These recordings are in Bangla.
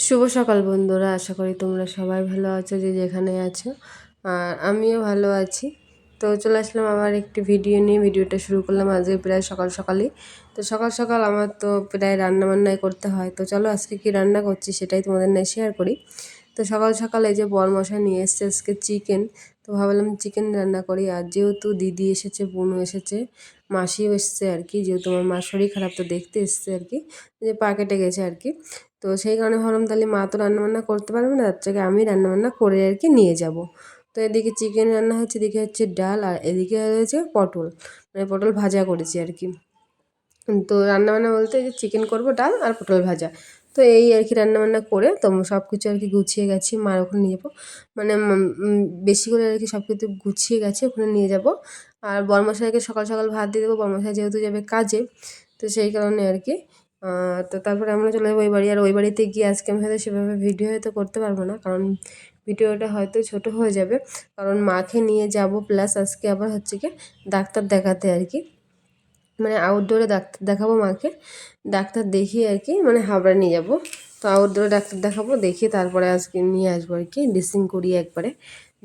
শুভ সকাল বন্ধুরা, আশা করি তোমরা সবাই ভালো আছো যে যেখানে আছো। আর আমিও ভালো আছি। তো চলে আসলাম আবার একটি ভিডিও নিয়ে। ভিডিওটা শুরু করলাম আজকে প্রায় সকাল সকালই। তো সকাল সকাল আমার তো প্রায় রান্নাবান্নাই করতে হয়। তো চলো আজকে কি রান্না করছি সেটাই তোমাদের নিয়ে শেয়ার করি। তো সকাল সকাল এই যে বরমশাই নিয়ে এসছে আজকে চিকেন। তো ভাবলাম চিকেন রান্না করি। আর যেহেতু দিদি এসেছে, বোনও এসেছে, মাসিও এসছে আর কি, যেহেতু আমার মার শরীর খারাপ তো দেখতে এসছে আর কি, যে পা কেটে গেছে আর কি। তো সেই কারণে ভাবলাম তাহলে মা তো রান্নাবান্না করতে পারবে না, তার থেকে আমি রান্নাবান্না করে আর কি নিয়ে যাব। তো এদিকে চিকেন রান্না হচ্ছে, এদিকে হচ্ছে ডাল, আর এদিকে রয়েছে পটল, মানে পটল ভাজা করেছি আর কি। তো রান্নাবান্না বলতে এই যে চিকেন করবো, ডাল আর পটল ভাজা। তো এই আর কি রান্নাবান্না করে তো সব কিছু আর কি গুছিয়ে গেছি, মার ওখানে নিয়ে যাবো। মানে বেশি করে আর কি সব কিছু গুছিয়ে গেছে, ওখানে নিয়ে যাব। আর বরমশাইকে সকাল সকাল ভাত দিয়ে দেবো, বরমশাই যেহেতু যাবে কাজে। তো সেই কারণে আর কি তো তারপরে আমরা চলে যাবো ওই বাড়ি। আর ওই বাড়িতে গিয়ে আজকে আমি হয়তো সেভাবে ভিডিও হয়তো করতে পারবো না, কারণ ভিডিওটা হয়তো ছোট হয়ে যাবে, কারণ মাকে নিয়ে যাব, প্লাস আজকে আবার হচ্ছে কি ডাক্তার দেখাতে আর কি, মানে আউটডোরে ডাক্তার দেখাবো মাকে। ডাক্তার দেখিয়ে আর কি মানে হাবড়া নিয়ে যাব। তো আউটডোরে ডাক্তার দেখাবো, দেখিয়ে তারপরে আজকে নিয়ে আসবো আর কি, ড্রেসিং করিয়ে একবারে।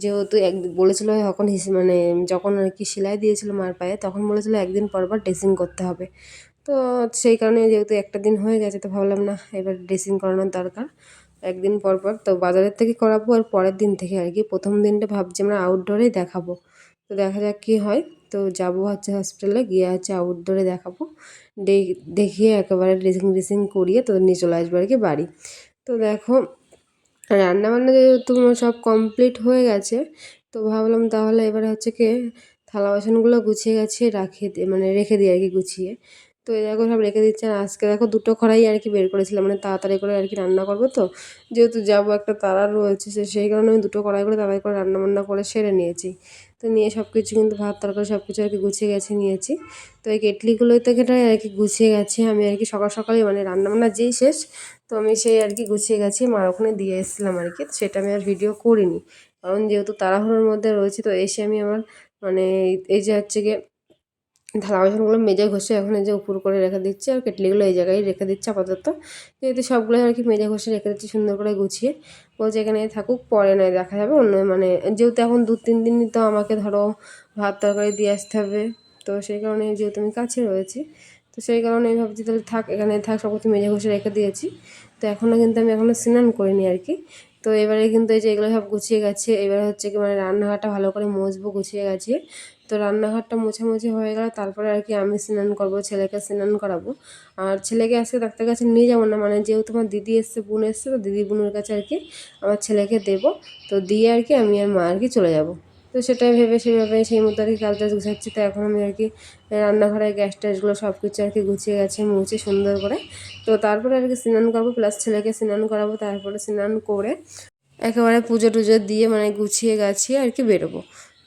যেহেতু বলেছিল যখন মানে যখন আর কি সেলাই দিয়েছিল মার পায়ে, তখন বলেছিল একদিন পর পর ড্রেসিং করতে হবে। তো সেই কারণে যেহেতু একটা দিন হয়ে গেছে, তো ভাবলাম না এবার ড্রেসিং করানোর দরকার, একদিন পর পর। তো বাজারের থেকে করাবো, আর পরের দিন থেকে আর কি প্রথম দিনটা ভাবছি আমরা আউটডোরেই দেখাবো। তো দেখা যাক কী হয়। তো যাবো হচ্ছে হসপিটালে, গিয়ে হচ্ছে আউটডোরে দেখাবো, দেখিয়ে একেবারে ড্রেসিং করিয়ে তো নিয়ে চলে আসবো আর কি বাড়ি। তো দেখো রান্নাবান্না যেহেতু সব কমপ্লিট হয়ে গেছে, তো ভাবলাম তাহলে এবারে হচ্ছে কি থালা বাসনগুলো গুছিয়ে গাছিয়ে মানে রেখে দিই আর কি গুছিয়ে। তো এই দেখো সব রেখে দিচ্ছে। আর আজকে দেখো দুটো কড়াই আর কি বের করেছিলাম, মানে তাড়াতাড়ি করে আর কি রান্না করবো। তো যেহেতু যাবো একটা তাড়া রয়েছে, সেই কারণে আমি দুটো কড়াই করে তাড়াতাড়ি করে রান্নাবান্না করে সেরে নিয়েছি। তো নিয়ে সব কিছু কিন্তু ভাত তরকারি সব কিছু আর কি গুছিয়ে গেছে নিয়েছি। তো এই কেটলিগুলোই থেকে আর কি গুছিয়ে গেছে আমি আর কি সকাল সকালই, মানে রান্নাবান্না যেই শেষ, তো আমি সেই আর কি গুছিয়ে গেছি মার ওখানে দিয়ে এসেছিলাম আর কি। সেটা আমি আর ভিডিও করিনি, কারণ যেহেতু তাড়াহুড়োর মধ্যে রয়েছি। তো এসে আমি আমার মানে এই যে হচ্ছে গিয়ে থালা বাসনগুলো মেজে ঘষে এখন এই যে উপর করে রেখে দিচ্ছি, আর কেটলিগুলো এই জায়গায় রেখে দিচ্ছি আপাতত। যেহেতু সবগুলো আর কি মেজে ঘষে রেখে দিচ্ছি সুন্দর করে গুছিয়ে, বলছে এখানে থাকুক, পরে নয় দেখা যাবে অন্য, মানে যেহেতু এখন 2-3 দিন তো আমাকে ধরো ভাত তরকারি দিয়ে আসতে হবে। তো সেই কারণে যেহেতু আমি কাছে রয়েছি, তো সেই কারণে আমি ভাবছি তাহলে থাক, এখানে থাক, সব কিছু মেজে ঘষে রেখে দিয়েছি। তো এখনও কিন্তু আমি এখনও স্নান করিনি আর কি। তো এবারে কিন্তু এই যে এগুলো সব গুছিয়ে গেছে, এবারে হচ্ছে কি মানে রান্নাঘরটা ভালো করে মুছবো গুছিয়ে গেছে। তো রান্নাঘরটা মোছামুছি হয়ে গেল, তারপরে আর কি আমি স্নান করবো, ছেলেকে স্নান করাবো। আর ছেলেকে আজকে ডাক্তার কাছে নিয়ে যাবো না, মানে যেহেতু আমার দিদি এসছে, বোন এসছে, তো দিদি বোনের কাছে আর কি আমার ছেলেকে দেবো। তো দিয়ে আর কি আমি আর মা আর কি চলে যাবো। তো সেটাই ভেবে সেভাবে সেই মতো আর কি কাজ টাজ গুছাচ্ছি। তো এখন আমি আর কি রান্নাঘরের গ্যাস ট্যাসগুলো সব কিছু আর কি গুছিয়ে গেছে, মুছে সুন্দর করে। তো তারপরে আর কি স্নান করবো, প্লাস ছেলেকে স্নান করাবো। তারপরে স্নান করে একেবারে পুজো টুজো দিয়ে মানে গুছিয়ে গাছিয়ে আর কি বেরোবো।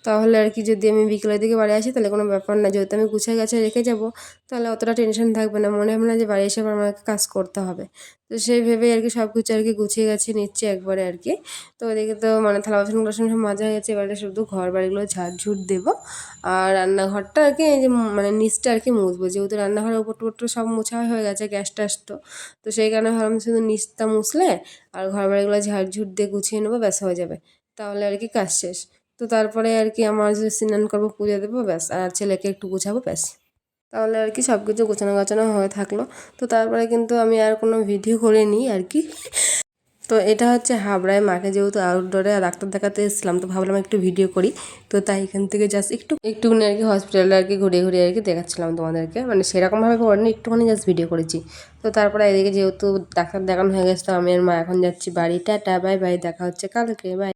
তাহলে আর কি যদি আমি বিকেলের দিকে বাড়ি আসি তাহলে কোনো ব্যাপার না, যেহেতু আমি গুছিয়ে গাছে রেখে যাব, তাহলে অতটা টেনশন থাকবে না, মনে হবে না যে বাড়ি এসে আবার আমাকে কাজ করতে হবে। তো সেই ভেবেই আর কি সব কিছু আর কি গুছিয়ে গাছিয়ে নিচ্ছি একবারে আর কি। তো ওদিকে তো মানে থালা বাসন টাসন সব মাজা হয়ে গেছে, এবারে শুধু ঘর বাড়িগুলো ঝাড়ঝুট দেবো। আর রান্নাঘরটা আর কি এই যে মানে নিচটা আর কি মুছবো, যেহেতু রান্নাঘরের উপর টুপর সব মোছা হয়ে গেছে গ্যাস ট্যাস। তো সেই কারণে ভাবলাম শুধু নিচটা মুছলে আর ঘর বাড়িগুলো ঝাড়ঝুট দিয়ে গুছিয়ে নেবো, ব্যাস হয়ে যাবে। তাহলে আর কি কাজ শেষ। তো তারপরে আর কি আমার যে স্নান করবো, পুজো দেবো, ব্যাস, আর ছেলেকে একটু গুছাবো, ব্যাস। তাহলে আর কি সব কিছু গোছানো গাছানো হয়ে থাকলো। তো তারপরে কিন্তু আমি আর কোনো ভিডিও করিনি আর কি। তো এটা হচ্ছে হাবড়ায় মাকে যেহেতু আউটডোরে ডাক্তার দেখাতে এসেছিলাম, তো ভাবলাম একটু ভিডিও করি। তো তাই এখান থেকে জাস্ট একটুখানি আর কি হসপিটালে আর কি ঘুরিয়ে ঘুরিয়ে আর কি দেখাচ্ছিলাম তোমাদেরকে, মানে সেরকমভাবে করিনি, একটুখানি জাস্ট ভিডিও করেছি। তো তারপরে এদিকে যেহেতু ডাক্তার দেখানো হয়ে গেছে, তো আমি আর মা এখন যাচ্ছি বাড়ি। টাটা, বাই বাই, দেখা হচ্ছে কালকে, বাই।